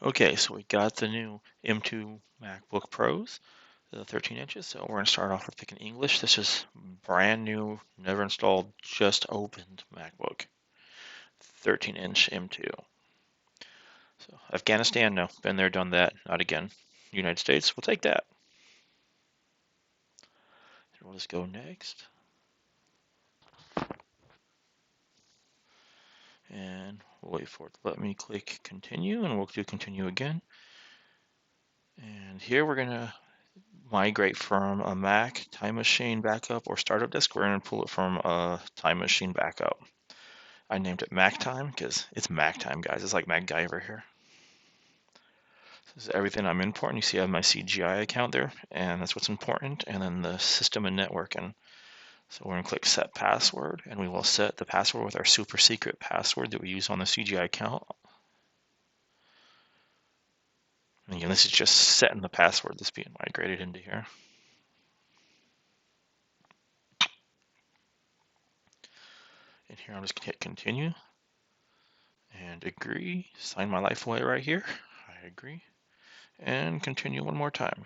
Okay, so we got the new M2 MacBook Pros, the 13 inches. So we're going to start off with picking English. This is brand new, never installed, just opened MacBook, 13-inch M2. So Afghanistan, no, been there, done that, not again. United States, we'll take that. And we'll just go next. And we'll wait for it to let me click continue, and we'll do continue again. And here we're going to migrate from a Mac Time Machine backup or startup disk. We're going to pull it from a Time Machine backup. I named it Mac Time because it's Mac Time, guys. It's like MacGyver here. This is everything I'm importing. You see I have my CGI account there, and that's what's important. And then the system and networking. So we're going to click Set Password, and we will set the password with our super secret password that we use on the CGI account. And again, this is just setting the password that's being migrated into here. And here I'm just going to hit continue and agree. Sign my life away right here. I agree. And continue one more time.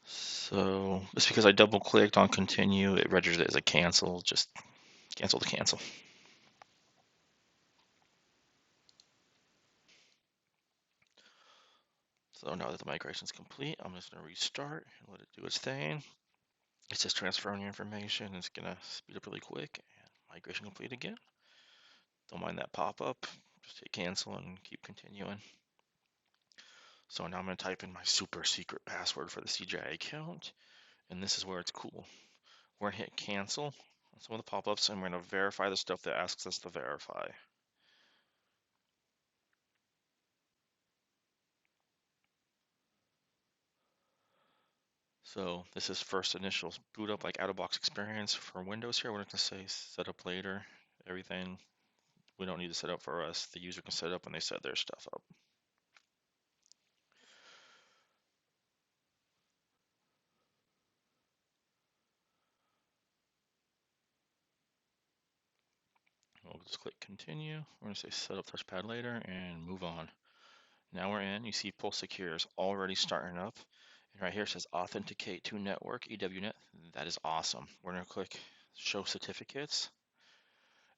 So just because I double clicked on continue, it registers it as a cancel. Just cancel to cancel. So now that the migration is complete, I'm just going to restart and let it do its thing. It's just transferring your information. It's going to speed up really quick. And migration complete again. Don't mind that pop-up. Just hit cancel and keep continuing. So now I'm going to type in my super secret password for the CGI account. And this is where it's cool. We're going to hit cancel on some of the pop-ups, and we're going to verify the stuff that asks us to verify. So this is first initial boot up, like out-of-box experience for Windows here. We're going to say set up later, everything. We don't need to set up for us. The user can set up when they set their stuff up. We'll just click continue. We're going to say set up touchpad later and move on. Now we're in. You see Pulse Secure is already starting up. And right here it says authenticate to network, EWNet. That is awesome. We're going to click show certificates.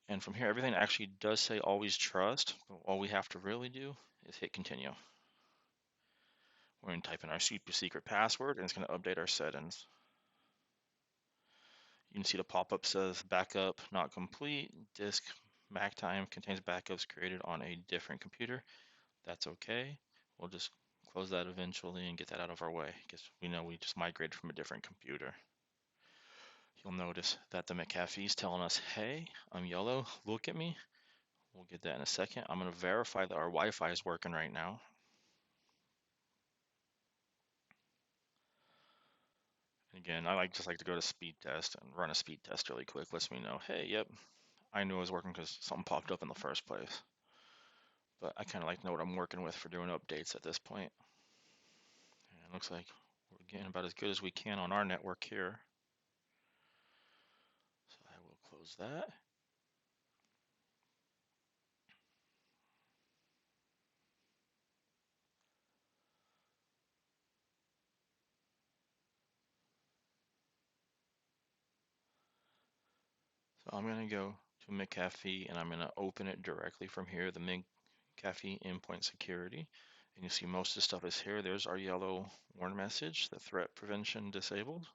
And from here, everything actually does say always trust. But all we have to really do is hit continue. We're going to type in our super secret password, and it's going to update our settings. You can see the pop-up says backup not complete. Disk Mac time contains backups created on a different computer. That's okay. We'll just close that eventually and get that out of our way because we know we just migrated from a different computer. You'll notice that the Mcafee is telling us, hey, I'm yellow, look at me. We'll get that in a second. I'm going to verify that our Wi-Fi is working right now. Again, I just like to go to speed test and run a speed test really quick. Lets me know, hey, yep, I knew it was working because something popped up in the first place. But I kind of like to know what I'm working with for doing updates at this point. And it looks like we're getting about as good as we can on our network here. So I will close that. So I'm going to go to Mcafee and I'm going to open it directly from here, the Mcafee endpoint security. And you see most of the stuff is here. There's our yellow warn message, the threat prevention disabled.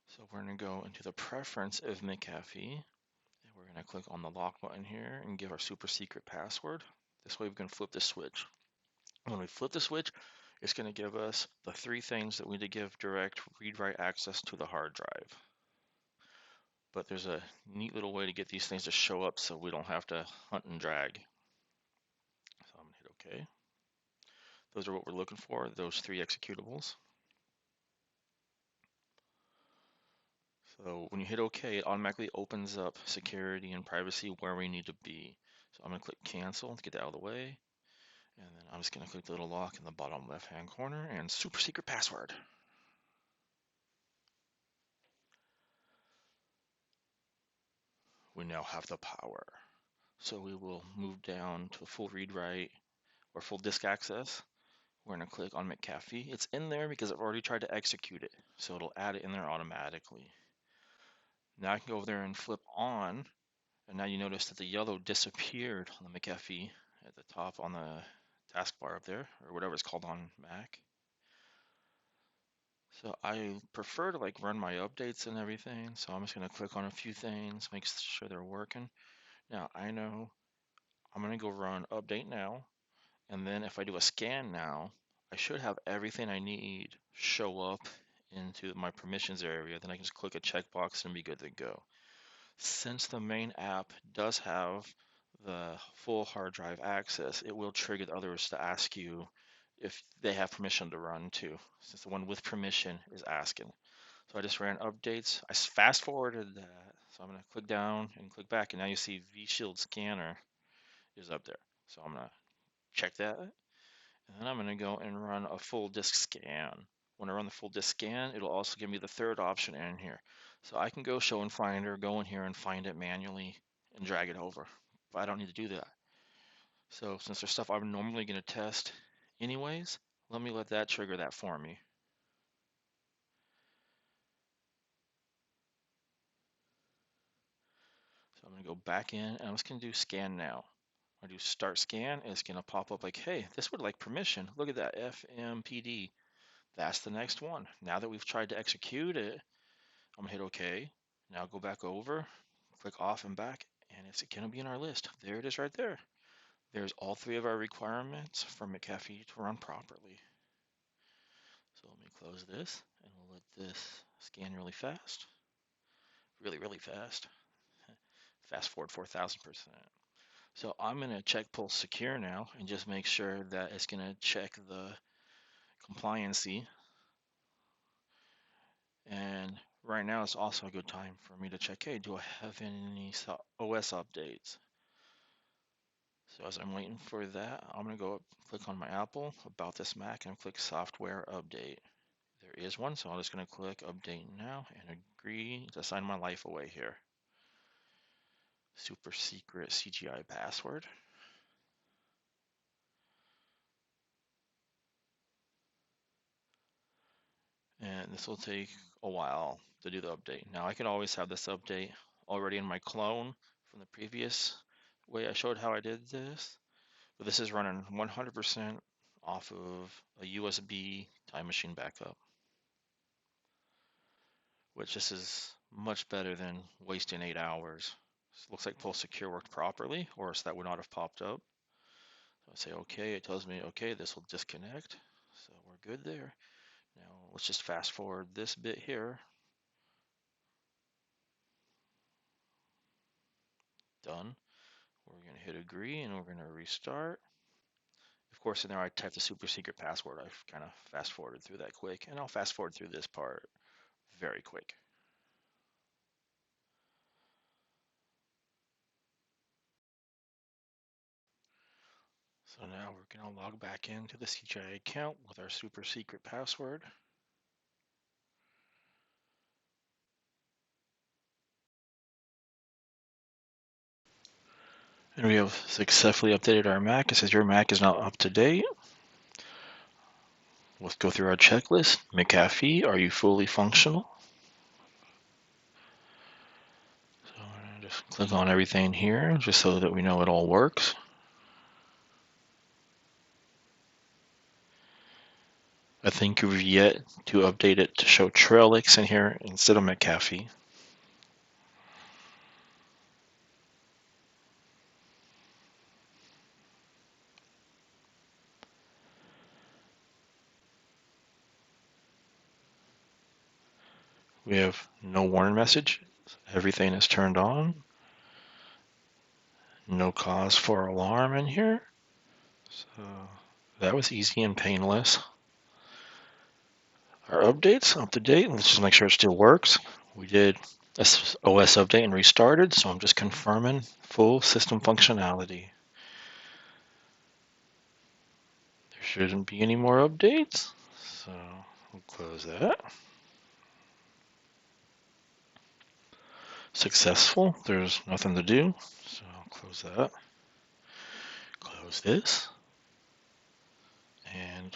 So we're going to go into the preference of Mcafee. And we're going to click on the lock button here and give our super secret password. This way we can flip the switch. When we flip the switch, it's going to give us the three things that we need to give direct read-write access to the hard drive. But there's a neat little way to get these things to show up so we don't have to hunt and drag. So I'm going to hit OK. Those are what we're looking for, those three executables. So when you hit OK, it automatically opens up security and privacy where we need to be. So I'm going to click cancel to get that out of the way. And then I'm just going to click the little lock in the bottom left-hand corner and super secret password. we now have the power. So we will move down to full read write or full disk access. We're going to click on Mcafee. It's in there because I've already tried to execute it, so it'll add it in there automatically. Now I can go over there and flip on, and now you notice that the yellow disappeared on the Mcafee at the top on the taskbar up there, or whatever it's called on Mac. So I prefer to like run my updates and everything, so I'm just going to click on a few things, make sure they're working. Now I know I'm going to go run update now, and then if I do a scan now, I should have everything I need show up into my permissions area. Then I can just click a checkbox and be good to go. Since the main app does have the full hard drive access, it will trigger the others to ask you if they have permission to run too, since the one with permission is asking. So I just ran updates. I fast forwarded that. So I'm going to click down and click back, and now you see vShield Scanner is up there. So I'm going to check that. And then I'm going to go and run a full disk scan. When I run the full disk scan, it'll also give me the third option in here. So I can go show and finder, go in here and find it manually and drag it over. But I don't need to do that. So since there's stuff I'm normally going to test anyways, let that trigger that for me. So I'm going to go back in and I'm just going to do scan now. I do start scan, it's going to pop up like, hey, this would like permission. Look at that, FMPD. That's the next one. Now that we've tried to execute it, I'm gonna hit OK. Now go back over, click off and back, and it's gonna be in our list. There it is right there. There's all three of our requirements for Mcafee to run properly. So let me close this, and we'll let this scan really fast. Really, really fast. Fast forward 4,000%. So I'm gonna check Pulse Secure now and just make sure that it's gonna check the compliancy. And right now is also a good time for me to check, hey, do I have any OS updates? So as I'm waiting for that, I'm going to go up, click on my Apple, about this Mac, and click Software Update. There is one, so I'm just going to click Update Now and agree to sign my life away here. Super secret CGI password. And this will take a while to do the update. Now I can always have this update already in my clone from the previous way I showed how I did this. But this is running 100% off of a USB time machine backup, which this is much better than wasting 8 hours. So it looks like Pulse Secure worked properly, or else that would not have popped up. So I say okay, it tells me okay, this will disconnect. So we're good there. Now let's just fast forward this bit here. Done. We're going to hit agree and we're going to restart. Of course, in there I typed the super secret password. I've kind of fast forwarded through that quick, and I'll fast forward through this part very quick. So now we're going to log back into the CGI account with our super secret password. And we have successfully updated our Mac. It says your Mac is now up to date. Let's go through our checklist. Mcafee, are you fully functional? So I'm going to just click on everything here just so that we know it all works. I think you've yet to update it to show Trellix in here instead of Mcafee. We have no warning message. Everything is turned on. No cause for alarm in here. So that was easy and painless. Our updates up to date. Let's just make sure it still works. We did OS update and restarted, so I'm just confirming full system functionality. There shouldn't be any more updates, so we'll close that. successful. There's nothing to do. So I'll close that. Close this. And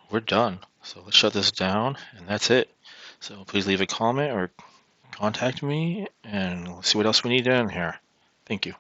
we're done. So let's shut this down, and that's it. So please leave a comment or contact me, and let's see what else we need down here. Thank you.